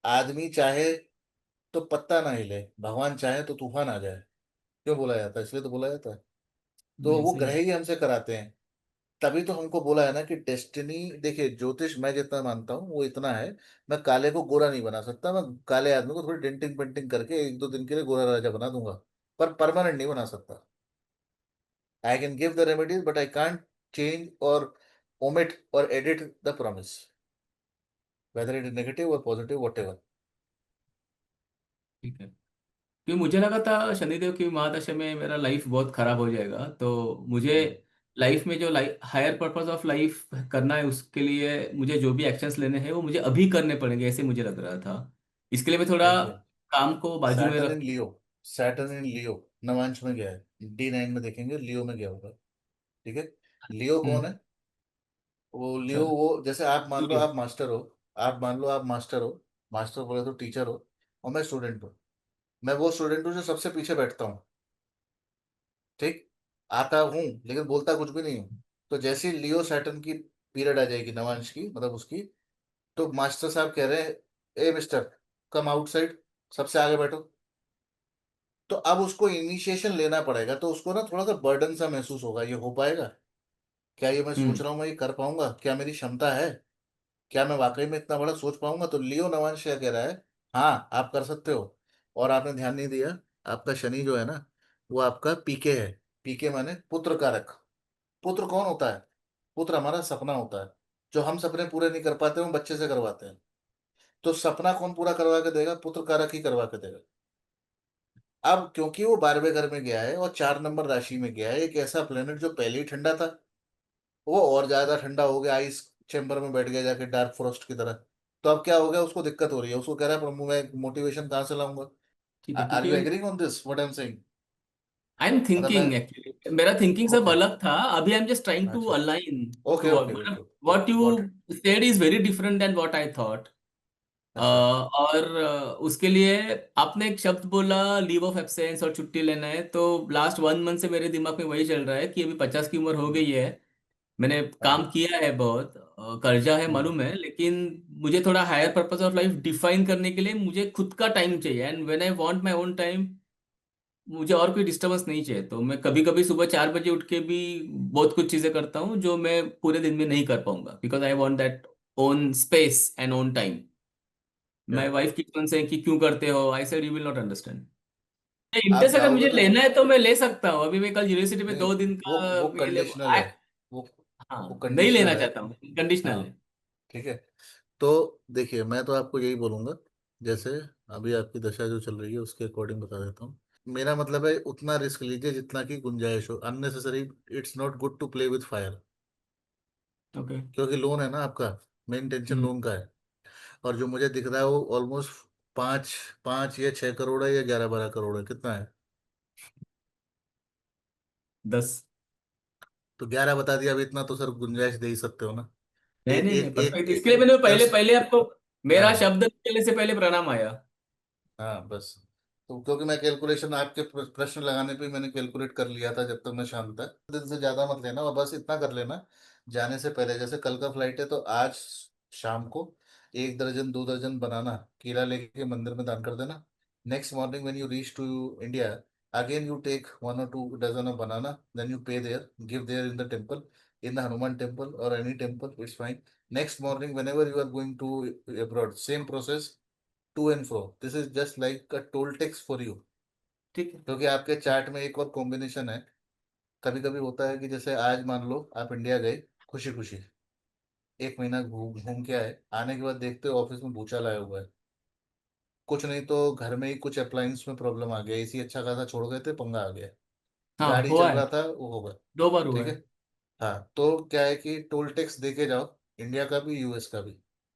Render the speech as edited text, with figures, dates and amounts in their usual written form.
आदमी चाहे तो पत्ता ना हिले, भगवान चाहे तो तूफान आ जाए। क्यों बोला जाता है? इसलिए तो बोला जाता है। तो नहीं वो सही ग्रह है। ही हमसे कराते हैं। तभी तो हमको बोला है ना कि डेस्टिनी। देखिए, ज्योतिष मैं जितना मानता हूँ वो इतना है। मैं काले को गोरा नहीं बना सकता। मैं काले आदमी को थोड़ी डेंटिंग पेंटिंग करके एक दो दिन के लिए गोरा राजा बना दूंगा, पर परमानेंट नहीं बना सकता। I can give the remedies but I can't change और omit or edit the promise, whether it is negative or positive, whatever. ठीक है। क्योंकि मुझे लगा था शनिदेव की महादशा में मेरा लाइफ बहुत खराब हो जाएगा, तो मुझे हम्म, लाइफ में जो life higher purpose of life करना है, उसके लिए मुझे जो भी एक्शंस लेने हैं वो मुझे अभी करने पड़ेंगे, ऐसे मुझे लग रहा था। इसके लिए मैं थोड़ा देखिए, काम को बाजू में सैटर्न इन रख। लियो, सैटर्न इन लियो नवांश में गया है। D9 में देखेंगे लियो में गया होगा। ठीक है। लियो कौन हम्म। है? वो लियो, अच्छा। वो जैसे आप मान लो सूर्य। आप मास्टर हो। आप मान लो आप मास्टर हो। मास्टर बोले तो टीचर हो। और मैं स्टूडेंट हूँ। मैं वो स्टूडेंट हूँ जो सबसे पीछे बैठता हूँ। ठीक। आता हूँ लेकिन बोलता कुछ भी नहीं हूँ। तो जैसे ही लियो सैटर्न की पीरियड आ जाएगी, नवांश की मतलब उसकी, तो मास्टर साहब कह रहे हैं, ए मिस्टर, कम आउटसाइड, सबसे आगे बैठो। तो अब उसको इनिशिएशन लेना पड़ेगा, तो उसको ना थोड़ा सा बर्डन सा महसूस होगा, ये हो पाएगा? क्या ये मैं सोच हम्म। रहा हूँ मैं ये कर पाऊंगा? क्या मेरी क्षमता है? क्या मैं वाकई में इतना बड़ा सोच पाऊंगा? तो लियो नवांश क्या कह रहा है, हाँ आप कर सकते हो। और आपने ध्यान नहीं दिया, आपका शनि जो है ना, वो आपका पीके है। पीके माने पुत्र कारक। पुत्र कौन होता है? पुत्र हमारा सपना होता है। जो हम सपने पूरे नहीं कर पाते हम बच्चे से करवाते हैं। तो सपना कौन पूरा करवा के देगा? पुत्र कारक ही करवा के देगा। अब क्योंकि वो 12वें घर में गया है और 4 नंबर राशि में गया है, एक ऐसा प्लेनेट जो पहले ही ठंडा था, वो और ज्यादा ठंडा हो गया, आइस चेम्बर में बैठ गया जाके डार्क फॉरेस्ट की तरह। तो अब क्या हो गया, उसको दिक्कत हो रही है। उसको कह रहा है प्रभु मैं मोटिवेशन कहाँ से लाऊंगा? ठीक है, आर यू क्योंकि agreeing on this what I am saying? I am मतलब मैं, थिंकिंग एक्चुअली मेरा थिंकिंग सब ओके, अलग था। अभी I am just trying to अच्छा, align okay to okay okay, what you got it. Said is very different than what I thought. अच्छा। और उसके लिए आपने एक शब्द बोला, लीव ऑफ एब्सेंस और छुट्टी लेना है, तो लास्ट 1 मंथ से मेरे दिमाग में वही चल रहा है कि अभी 50 की उम्र हो हम्म, गई है। मैंने हाँ। काम किया है बहुत, कर्जा है हम्म, मालूम है, लेकिन मुझे थोड़ा higher purpose of life define करने के लिए मुझे खुद का टाइम चाहिए, and when I want my own time मुझे और कोई डिस्टरबेंस नहीं चाहिए। तो मैं कभी कभी सुबह 4 बजे उठ के भी बहुत कुछ चीजें करता हूँ जो मैं पूरे दिन में नहीं कर पाऊंगा, because I want that own space and own time. क्या? माय वाइफ की कंसर्न है कि क्यों करते हो, I said you will not understand. आप इंटरेस्ट अगर जाओगे मुझे ना? लेना है तो मैं ले सकता हूँ। अभी मैं कल यूनिवर्सिटी में नहीं, 2 दिन का वो ये कंडीशनल है। वो वो हाँ, नहीं लेना कंडीशनल है। चाहता हूँ, कंडीशनल हाँ, है। ठीक है। तो देखिए, मैं तो आपको यही बोलूंगा, जैसे अभी आपकी दशा जो चल रही है उसके अकॉर्डिंग बता देता हूँ। मेरा मतलब है उतना रिस्क लीजिए जितना की गुंजाइश हो, unnecessary. It's not good to play with fire. Okay. क्योंकि लोन है ना आपका, मेन टेंशन हम्म। लोन का है। और जो मुझे दिख रहा है वो ऑलमोस्ट 5 5 या 6 करोड़ है, या 11 12 करोड़ है, कितना है? 10। तो 11 बता दिया, अभी इतना तो सर गुंजाइश दे ही सकते हो ना। नहीं एक नहीं नहीं, एक एक, परफेक्ट। इसके लिए एक मैंने पहले 10। पहले आपको मेरा हाँ शब्द निकलने से पहले प्रणाम आया। हाँ, बस। तो क्योंकि मैं कैलकुलेशन आपके प्रश्न लगाने पे ही मैंने कैलकुलेट कर लिया था, जब तक मैं शांत था। दिन से ज्यादा मत लेना, और बस इतना कर लेना। जाने से पहले, जैसे कल का फ्लाइट है तो आज शाम को 1 दर्जन 2 दर्जन बनाना केला लेके मंदिर में दान कर देना। Next morning when you reach to India, again you take 1 or 2 dozen of banana, then you pay there, give there in the temple, in the Hanuman temple or any temple, it's fine. Next morning whenever you are going to abroad, same process, to and fro, this is just like a toll tax for you. ठीक है। क्योंकि आपके chart में एक और combination है। कभी कभी होता है कि जैसे आज मान लो आप इंडिया गए खुशी खुशी, 1 महीना घूम घूम के आए, आने के बाद देखते हो ऑफिस में भूचाल आया हुआ है। कुछ नहीं तो घर में ही कुछ अप्लायंस में प्रॉब्लम आ गया, एसी अच्छा खासा छोड़ गए थे, पंगा आ गया। हाँ, गाड़ी हुआ चल है। रहा था, वो होगा। 2 बार हुआ ठीक है। है। हाँ, तो क्या है कि टोल टैक्स दे के जाओ, इंडिया का भी यूएस का भी।